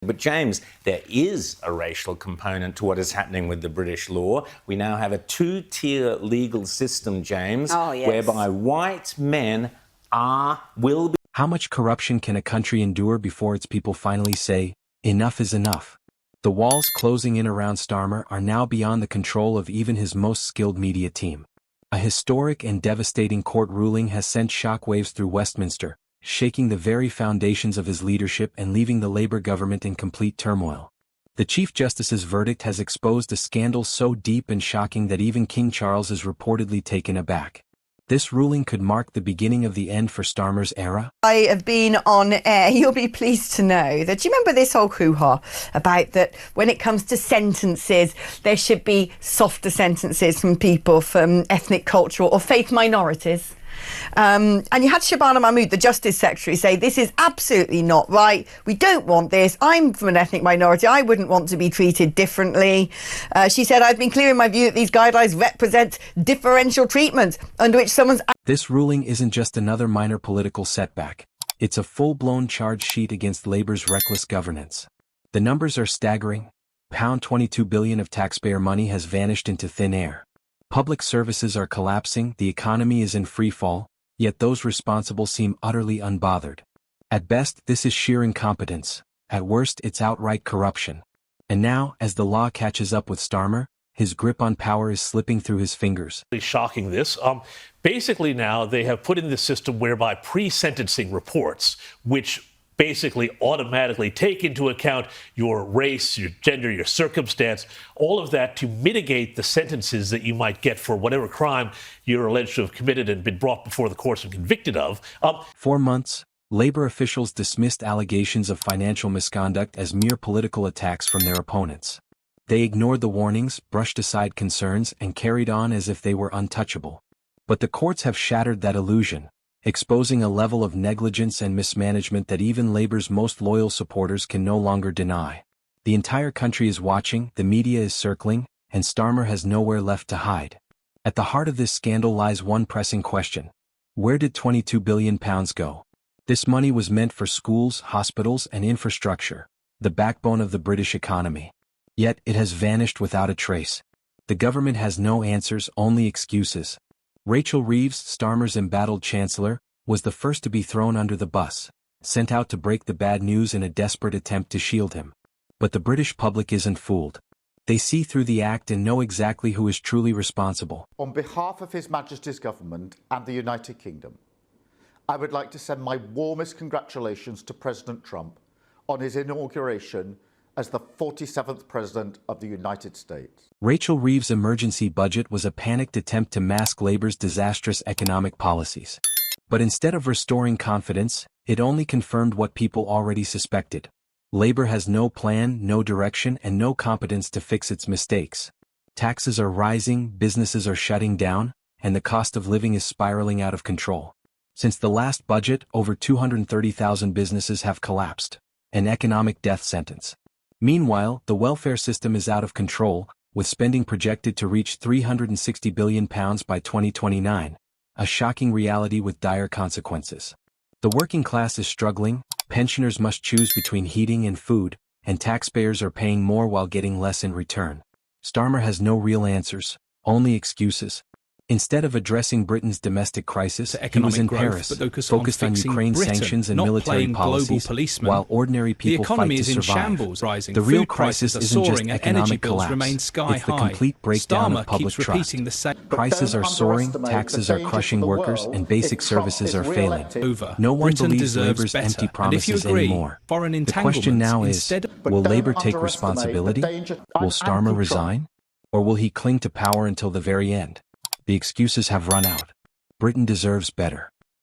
But James, there is a racial component to what is happening with the British law. We now have a two-tier legal system, James, whereby white men will be... How much corruption can a country endure before its people finally say, enough is enough? The walls closing in around Starmer are now beyond the control of even his most skilled media team. A historic and devastating court ruling has sent shockwaves through Westminster, shaking the very foundations of his leadership and leaving the Labour government in complete turmoil. The Chief Justice's verdict has exposed a scandal so deep and shocking that even King Charles is reportedly taken aback. This ruling could mark the beginning of the end for Starmer's era. I have been on air. You'll be pleased to know that, you remember this whole hoo-ha about that when it comes to sentences, there should be softer sentences from people from ethnic, cultural or faith minorities. And you had Shabana Mahmood, the Justice Secretary, say this is absolutely not right. We don't want this. I'm from an ethnic minority. I wouldn't want to be treated differently. She said, I've been clear in my view that these guidelines represent differential treatment under which someone's... This ruling isn't just another minor political setback. It's a full-blown charge sheet against Labour's reckless governance. The numbers are staggering. £22 billion of taxpayer money has vanished into thin air. Public services are collapsing, the economy is in free fall, yet those responsible seem utterly unbothered. At best, this is sheer incompetence. At worst, it's outright corruption. And now, as the law catches up with Starmer, his grip on power is slipping through his fingers. Shocking this. Basically now they have put in the system whereby pre-sentencing reports, which basically automatically take into account your race, your gender, your circumstance, all of that to mitigate the sentences that you might get for whatever crime you're alleged to have committed and been brought before the courts and convicted of. 4 months, Labour officials dismissed allegations of financial misconduct as mere political attacks from their opponents. They ignored the warnings, brushed aside concerns, and carried on as if they were untouchable. But the courts have shattered that illusion, exposing a level of negligence and mismanagement that even Labour's most loyal supporters can no longer deny. The entire country is watching, the media is circling, and Starmer has nowhere left to hide. At the heart of this scandal lies one pressing question. Where did £22 billion go? This money was meant for schools, hospitals, and infrastructure, the backbone of the British economy. Yet it has vanished without a trace. The government has no answers, only excuses. Rachel Reeves, Starmer's embattled chancellor, was the first to be thrown under the bus, sent out to break the bad news in a desperate attempt to shield him. But the British public isn't fooled. They see through the act and know exactly who is truly responsible. On behalf of His Majesty's Government and the United Kingdom, I would like to send my warmest congratulations to President Trump on his inauguration as the 47th President of the United States. Rachel Reeves' emergency budget was a panicked attempt to mask Labour's disastrous economic policies. But instead of restoring confidence, it only confirmed what people already suspected. Labour has no plan, no direction, and no competence to fix its mistakes. Taxes are rising, businesses are shutting down, and the cost of living is spiraling out of control. Since the last budget, over 230,000 businesses have collapsed. An economic death sentence. Meanwhile, the welfare system is out of control, with spending projected to reach £360 billion by 2029, a shocking reality with dire consequences. The working class is struggling, pensioners must choose between heating and food, and taxpayers are paying more while getting less in return. Starmer has no real answers, only excuses. Instead of addressing Britain's domestic crisis, he was in Paris, focused on Ukraine sanctions and military policies, while ordinary people fight to survive. The real crisis isn't just economic collapse, it's the complete breakdown of public trust. Prices are soaring, taxes are crushing workers, and basic services are failing. No one believes Labour's empty promises anymore. The question now is, will Labour take responsibility? Will Starmer resign? Or will he cling to power until the very end? The excuses have run out. Britain deserves better.